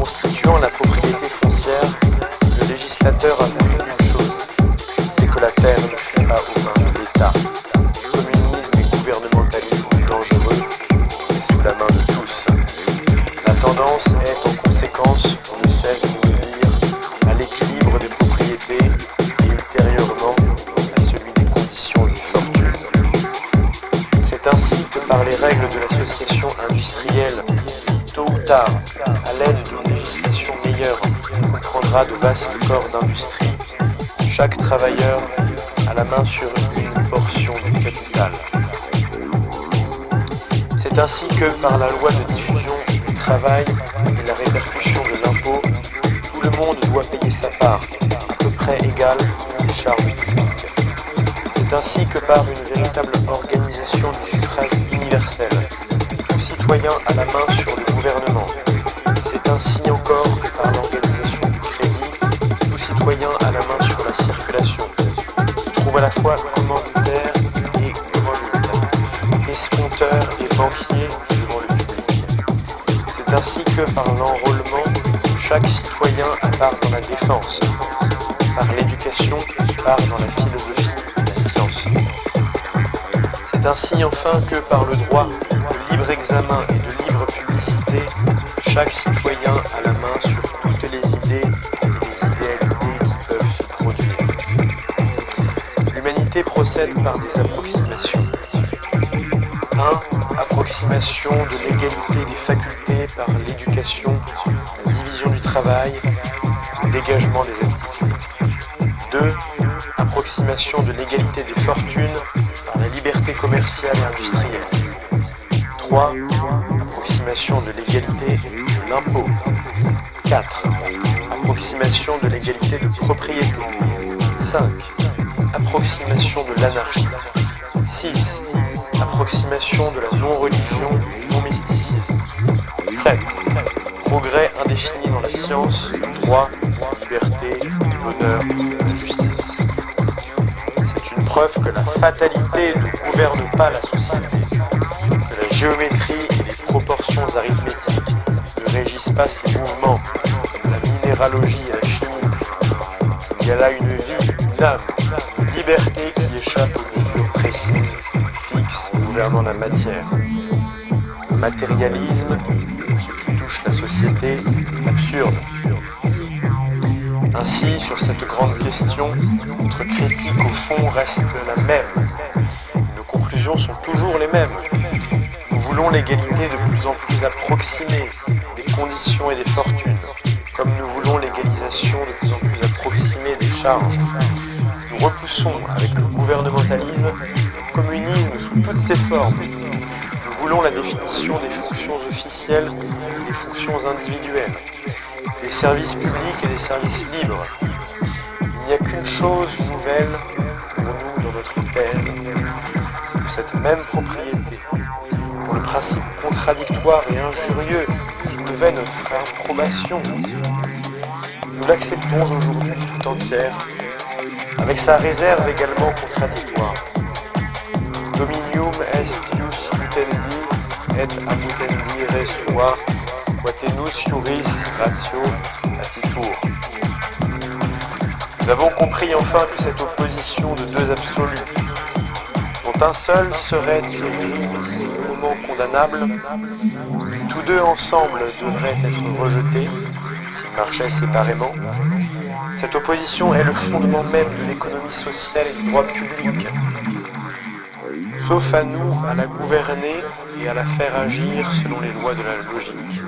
constituant la propriété foncière, le législateur a voulu une chose, c'est que la terre ne fût pas aux mains de l'État. Communisme et gouvernementalisme dangereux, mais sous la main de tous. La tendance est en conséquence, on ne sait comment dire, à l'équilibre des propriétés et ultérieurement à celui des conditions et fortunes. C'est ainsi que par les règles de l'association industrielle, tôt ou tard, à l'aide d'une législation meilleure, comprendra de vastes corps d'industrie. Chaque travailleur a la main sur une portion du capital. C'est ainsi que par la loi de diffusion du travail et la répercussion de l'impôt, tout le monde doit payer sa part, à peu près égale des charges publiques. C'est ainsi que par une véritable organisation du suffrage universel, tout citoyen a la main sur le gouvernement. C'est ainsi encore que par l'organisation du crédit, tout citoyen a la main sur la circulation. Il trouve à la fois commanditaire et commanditaire, escompteur et banquier devant le public. C'est ainsi que par l'enrôlement, chaque citoyen a part dans la défense, par l'éducation, part dans la philosophie et la science. C'est ainsi enfin que par le droit de libre examen et de libre publicité, chaque citoyen a la main sur toutes les idées et les idéalités qui peuvent se produire. L'humanité procède par des approximations. 1. Approximation de l'égalité des facultés par l'éducation, la division du travail, le dégagement des aptitudes. 2. Approximation de l'égalité des fortunes par la liberté commerciale et industrielle. 3. Approximation de l'égalité de l'impôt. 4. Approximation de l'égalité de propriété. 5. Approximation de l'anarchie. 6. Approximation de la non-religion et non-mysticisme. 7. Progrès indéfini dans la science, le droit, la liberté, l'honneur et la justice. C'est une preuve que la fatalité ne gouverne pas la société, que la géométrie et les proportions arithmétiques ne régissent pas ses mouvements, comme la minéralogie et la chimie. Il y a là une vie, une âme, une liberté qui échappe aux mesures précises, fixes, gouvernant la matière. Le matérialisme, ce qui touche la société, est absurde. Ainsi, sur cette grande question, notre critique au fond reste la même. Nos conclusions sont toujours les mêmes. Nous voulons l'égalité de plus en plus approximée des conditions et des fortunes, comme nous voulons l'égalisation de plus en plus approximée des charges. Nous repoussons avec le gouvernementalisme le communisme sous toutes ses formes. Nous voulons la définition des fonctions officielles et des fonctions individuelles, des services publics et des services libres. Il n'y a qu'une chose nouvelle pour nous dans notre thèse, c'est que cette même propriété, dont le principe contradictoire et injurieux soulevait notre approbation, nous l'acceptons aujourd'hui tout entière, avec sa réserve également contradictoire. Dominium est ius utendi et abutendi re sua, quatenus iuris ratio atitur. Nous avons compris enfin que cette opposition de deux absolus, dont un seul serait irrémissiblement condamnable, tous deux ensemble devraient être rejetés s'ils marchaient séparément. Cette opposition est le fondement même de l'économie sociale et du droit public. Sauf à nous à la gouverner et à la faire agir selon les lois de la logique.